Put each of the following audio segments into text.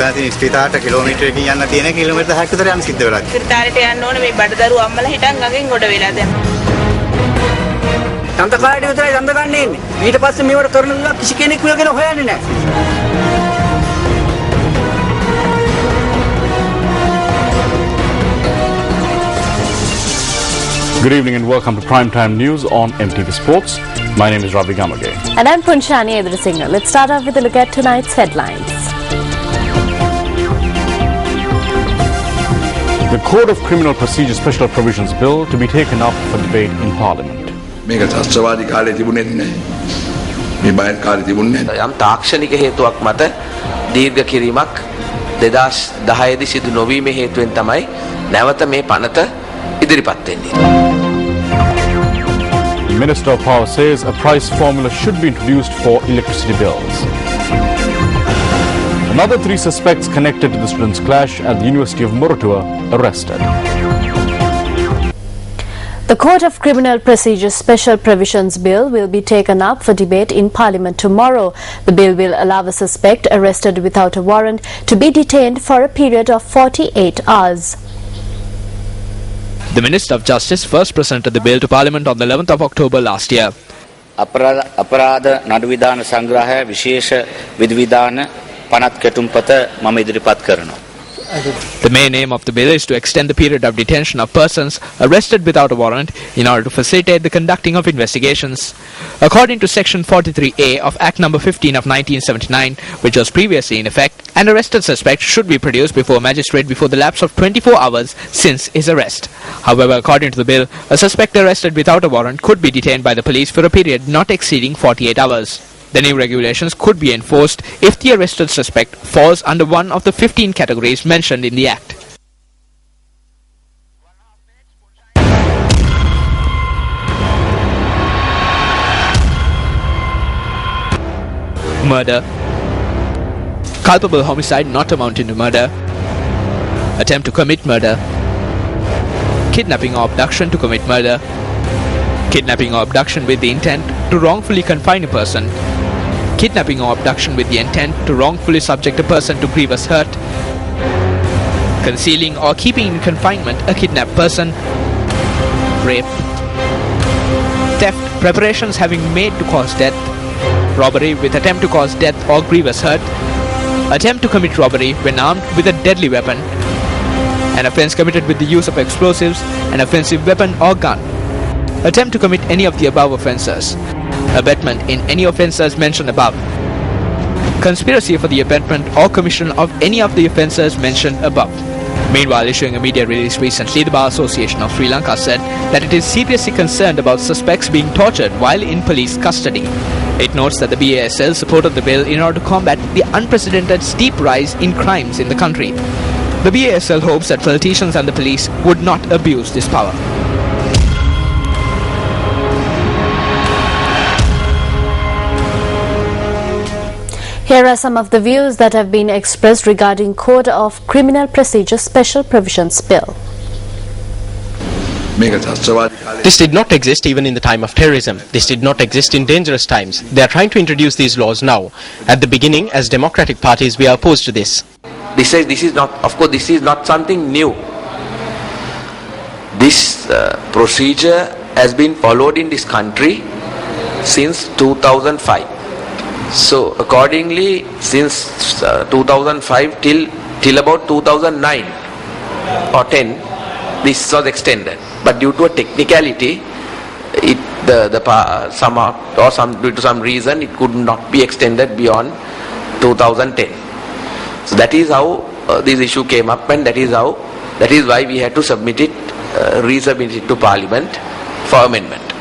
ඔතන තියෙන ස්ථිතාට කිලෝමීටරකින් යන්න තියෙන කිලෝමීටර 60ක් විතර යන්න සිද්ධ වෙලා. ඉස්පිරිතාලෙට යන්න ඕනේ මේ බඩදරුව අම්මලා හිටන් ගඟෙන් ගොඩ වෙලා දැන්. සන්තකාරට විතරයි සඳ ගන්න ඉන්නේ. ඊට පස්සේ මේවට කරන දේ කිසි කෙනෙක් විලගෙන හොයන්නේ නැහැ. Good evening and welcome to Primetime News on MTV Sports. My name is Ravi Gamage. And I'm Punshani Edrisingh. Let's start off with a look at tonight's headlines. The Code of Criminal Procedure Special Provisions Bill to be taken up for debate in Parliament. මේක ත්‍රස්තවාදී කාලේ තිබුණේ නැහැ. මේ බයන් කාලේ තිබුණේ නැහැ. යම් තාක්ෂණික හේතුවක් මත දීර්ඝ කිරීමක් 2010 දී සිදු නොවීමේ හේතුවෙන් තමයි නැවත මේ පනත ඉදිරිපත් වෙන්නේ. The Minister of Power says a price formula should be introduced for electricity bills. Another 3 suspects connected to the students' clash at the University of Moratuwa arrested. The Code of Criminal Procedure Special Provisions Bill will be taken up for debate in Parliament tomorrow. The bill will allow a suspect arrested without a warrant to be detained for a period of 48 hours. The Minister of Justice first presented the bill to Parliament on the 11th of October last year. අපරාධ නඩු විධාන සංග්‍රහය විශේෂ විධිවිධාන 50 කෙටුම්පත මම ඉදිරිපත් කරනවා. The main aim of the bill is to extend the period of detention of persons arrested without a warrant in order to facilitate the conducting of investigations. According to Section 43A of Act No. 15 of 1979, which was previously in effect, an arrested suspect should be produced before a magistrate before the lapse of 24 hours since his arrest. However, according to the bill, a suspect arrested without a warrant could be detained by the police for a period not exceeding 48 hours. The new regulations could be enforced if the arrested suspect falls under one of the 15 categories mentioned in the Act. Murder, culpable homicide not amounting to murder, attempt to commit murder, kidnapping or abduction to commit murder, kidnapping or abduction with the intent to wrongfully confine a person, kidnapping or abduction with the intent to wrongfully subject a person to grievous hurt, concealing or keeping in confinement a kidnapped person, rape, theft, preparations having made to cause death, robbery with attempt to cause death or grievous hurt, attempt to commit robbery when armed with a deadly weapon, an offence committed with the use of explosives, an offensive weapon or gun, attempt to commit any of the above offences, abetment in any offences mentioned above, conspiracy for the abetment or commission of any of the offences mentioned above. Meanwhile, issuing a media release recently, the Bar Association of Sri Lanka said that it is seriously concerned about suspects being tortured while in police custody. It notes that the BASL supported the bill in order to combat the unprecedented steep rise in crimes in the country. The BASL hopes that politicians and the police would not abuse this power. Here are some of the views that have been expressed regarding Code of Criminal Procedure Special Provisions Bill. This did not exist even in the time of terrorism. This did not exist in dangerous times. They are trying to introduce these laws now. At the beginning, as democratic parties, we are opposed to this. This is not, of course, this is not something new. This procedure has been followed in this country since 2005. So accordingly, since 2005 till about 2009 or 10, this was extended. But due to a technicality, due to some reason, it could not be extended beyond 2010. So that is how this issue came up, and that is why we had to submit it, resubmit it to Parliament for amendment.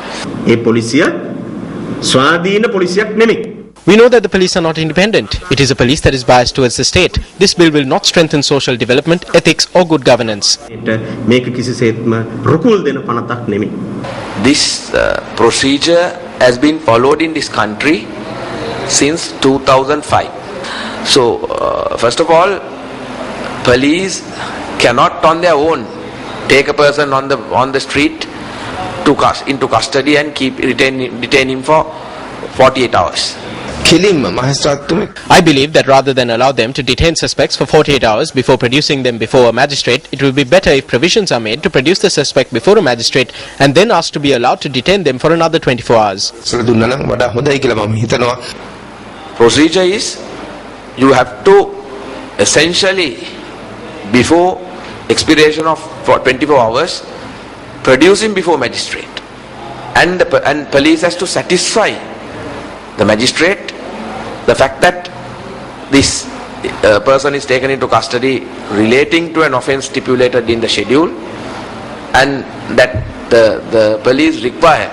We know that the police are not independent. It is a police that is biased towards the state. This bill will not strengthen social development, ethics or good governance. This procedure has been followed in this country since 2005. So, first of all, police cannot on their own take a person on the street into custody and detain him for 48 hours. I believe that rather than allow them to detain suspects for 48 hours before producing them before a magistrate, it will be better if provisions are made to produce the suspect before a magistrate and then ask to be allowed to detain them for another 24 hours. Procedure is you have to essentially, before expiration of 24 hours, produce him before magistrate, and police has to satisfy the magistrate the fact that this person is taken into custody relating to an offence stipulated in the schedule, and that the police require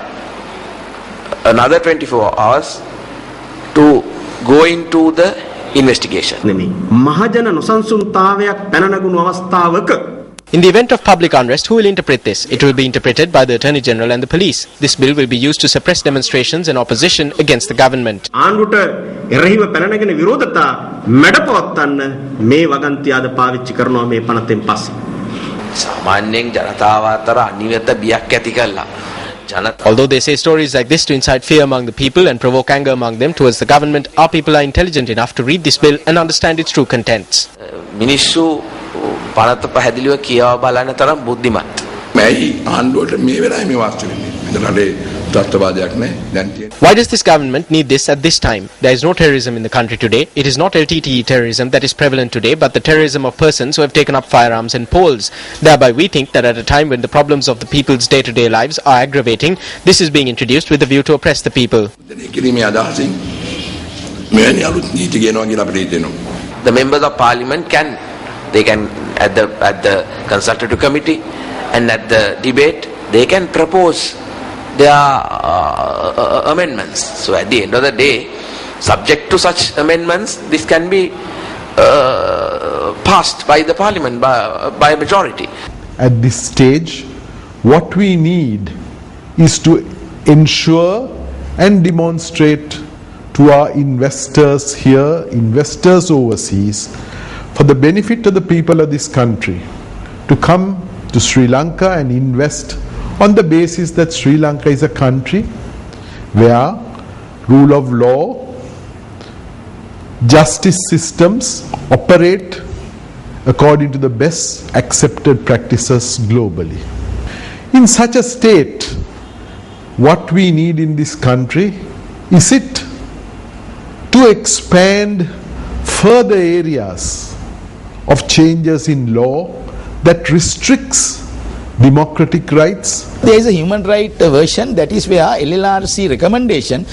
another 24 hours to go into the investigation. In the event of public unrest, who will interpret this? It will be interpreted by the Attorney General and the police. This bill will be used to suppress demonstrations and opposition against the government. Although they say stories like this to incite fear among the people and provoke anger among them towards the government, our people are intelligent enough to read this bill and understand its true contents. පනත පැහැදිලිව කියව බලන තරම් බුද්ධිමත්. මේයි ආණ්ඩුවට මේ වෙලාවේ මේ වාස්තු වෙන්නේ. මෙතනට තත්ත්වවාදයක් නැහැ. දැන් තියෙන. Why does this government need this at this time? There is no terrorism in the country today. It is not LTTE terrorism that is prevalent today, but the terrorism of persons who have taken up firearms and poles. Thereby we think that at a time when the problems of the people's day-to-day lives are aggravating, this is being introduced with a view to oppress the people. The members of parliament can at the consultative committee and at the debate they can propose their amendments. So at the end of the day, subject to such amendments, this can be passed by the parliament by majority. At this stage, what we need is to ensure and demonstrate to our investors here, investors overseas, for the benefit of the people of this country, to come to Sri Lanka and invest on the basis that Sri Lanka is a country where rule of law, justice systems operate according to the best accepted practices globally. In such a state, what we need in this country is it to expand further areas of changes in law that restricts democratic rights. There is a human right version, that is where LLRC recommendation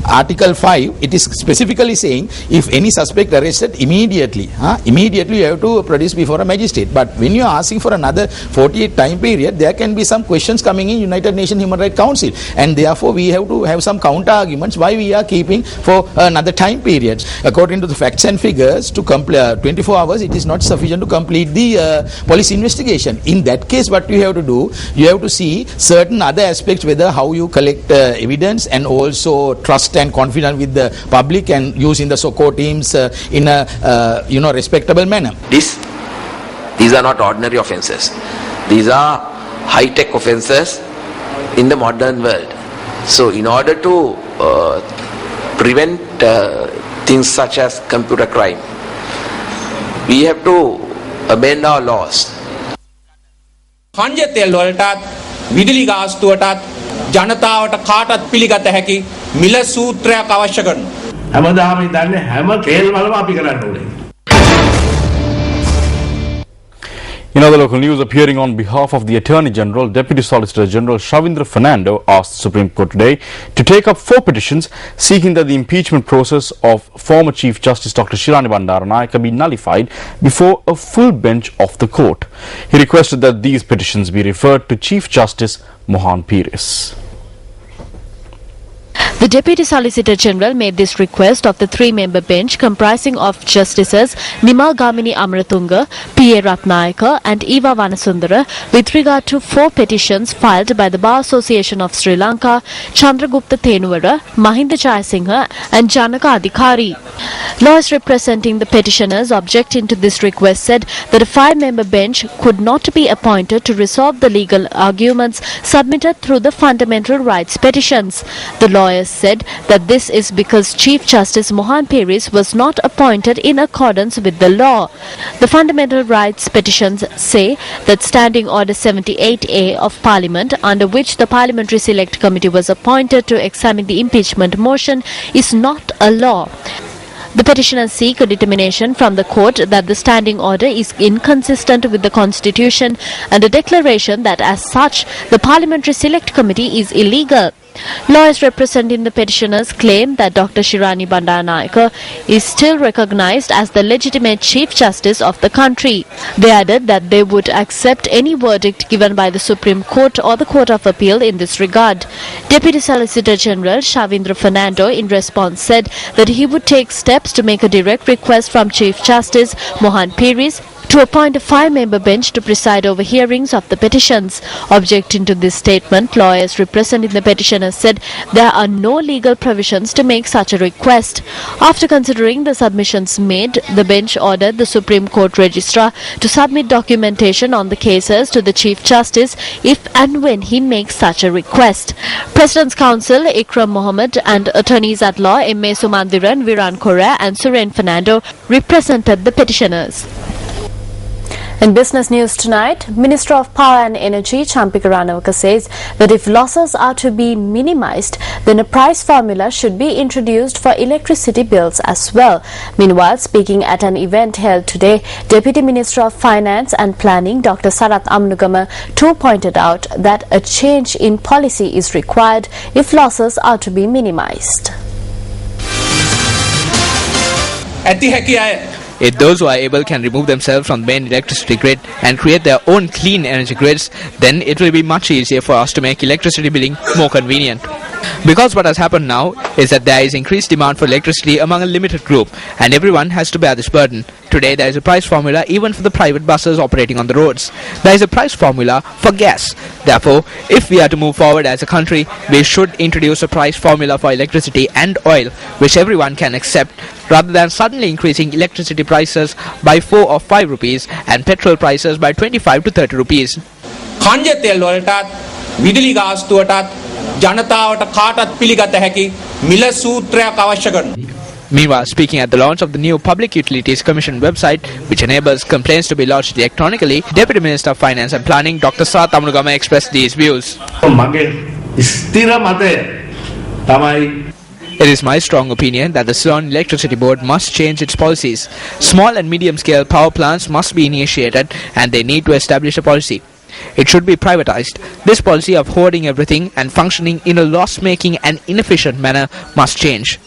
Article 5, it is specifically saying if any suspect arrested immediately you have to produce before a magistrate. But when you are asking for another 48 time period, there can be some questions coming in United Nations Human Rights Council, and therefore we have to have some counter arguments why we are keeping for another time period. According to the facts and figures, to complete 24 hours it is not sufficient to complete the police investigation. In that case, what you have to do, you have to see certain other aspects, whether how you collect evidence and also trust and confident with the public and using the SOCO teams in a respectable manner. These are not ordinary offences. These are high-tech offences in the modern world. So in order to prevent things such as computer crime, we have to amend our laws. කංජ තෙල් වලටත් විදුලි ගාස්තුවටත් ජනතාවට කාටත් පිළිගත හැකි මිල සූත්‍රයක් අවශ්‍ය කරනවා. හැමදාම ඉඳන්නේ හැම තෙල් වලම අපි කරන්න ඕනේ. In other local news, appearing on behalf of the Attorney General, Deputy Solicitor General Shavindra Fernando asked the Supreme Court today to take up 4 petitions seeking that the impeachment process of former Chief Justice Dr. Shirani Bandaranayake be nullified before a full bench of the court. He requested that these petitions be referred to Chief Justice Mohan Pires. The Deputy Solicitor General made this request of the 3-member bench comprising of Justices Nimal Gamini Amratunga, P.A. Ratnayaka and Eva Vanasundara with regard to 4 petitions filed by the Bar Association of Sri Lanka, Chandragupta Tenuwara, Mahinda Jayasinghe and Janaka Adhikari. Lawyers representing the petitioners objecting to this request said that a 5-member bench could not be appointed to resolve the legal arguments submitted through the fundamental rights petitions. The lawyer lawyers said that this is because Chief Justice Mohan Peris was not appointed in accordance with the law. The fundamental rights petitions say that Standing Order 78A of Parliament, under which the Parliamentary Select Committee was appointed to examine the impeachment motion, is not a law. The petitioners seek a determination from the court that the standing order is inconsistent with the Constitution and a declaration that as such the Parliamentary Select Committee is illegal. Lawyers representing the petitioners claim that Dr. Shirani Bandaranaike is still recognized as the legitimate Chief Justice of the country. They added that they would accept any verdict given by the Supreme Court or the Court of Appeal in this regard. Deputy Solicitor General Shavindra Fernando in response said that he would take steps to make a direct request from Chief Justice Mohan Peris to appoint a 5-member bench to preside over hearings of the petitions. Objecting to this statement, lawyers representing the petitioners said there are no legal provisions to make such a request. After considering the submissions made, the bench ordered the Supreme Court Registrar to submit documentation on the cases to the Chief Justice if and when he makes such a request. President's Counsel Ikram Mohammed and attorneys at law M.A. Sumandiran, Viran Korea and Suren Fernando represented the petitioners. In business news tonight, Minister of Power and Energy Champika Ranawaka says that if losses are to be minimized, then a price formula should be introduced for electricity bills as well. Meanwhile, speaking at an event held today, Deputy Minister of Finance and Planning Dr. Sarath Amnugama too pointed out that a change in policy is required if losses are to be minimized. If those who are able can remove themselves from the main electricity grid and create their own clean energy grids, then it will be much easier for us to make electricity billing more convenient. Because what has happened now is that there is increased demand for electricity among a limited group and everyone has to bear this burden. Today there is a price formula even for the private buses operating on the roads. There is a price formula for gas. Therefore, if we are to move forward as a country, we should introduce a price formula for electricity and oil which everyone can accept, rather than suddenly increasing electricity prices by 4 or 5 rupees and petrol prices by 25 to 30 rupees. කංජ තෙල් වලටත් විදුලි ගාස්තුවටත් ජනතාවට කාටත් පිළිගත හැකි මිල සූත්‍රයක් අවශ්‍ය කරනවා. Meanwhile, speaking at the launch of the new Public Utilities Commission website, which enables complaints to be lodged electronically, Deputy Minister of Finance and Planning Dr. Sarath Amnugama expressed these views. It is my strong opinion that the Ceylon Electricity Board must change its policies. Small and medium-scale power plants must be initiated and they need to establish a policy. It should be privatized. This policy of hoarding everything and functioning in a loss-making and inefficient manner must change.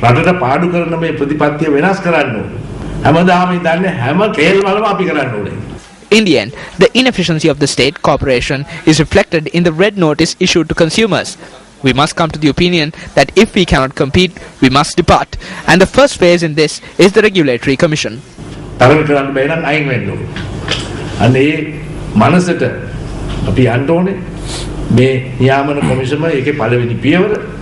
රටට පාඩු කරන මේ ප්‍රතිපත්තිය වෙනස් කරන්න ඕනේ. හැමදාම ඉඳන්නේ හැම කේල්වලම අපි කරන්න ඕනේ. In the end, the inefficiency of the state corporation is reflected in the red notice issued to consumers. We must come to the opinion that if we cannot compete, we must depart. And the first phase in this is the Regulatory Commission. තරඟ කරන්න බෑ නම් අයින් වෙන්න ඕනේ. අන්න ඒ මනසට අපි යන්න ඕනේ. මේ නියාමන කොමිසම ඒකේ පළවෙනි පියවර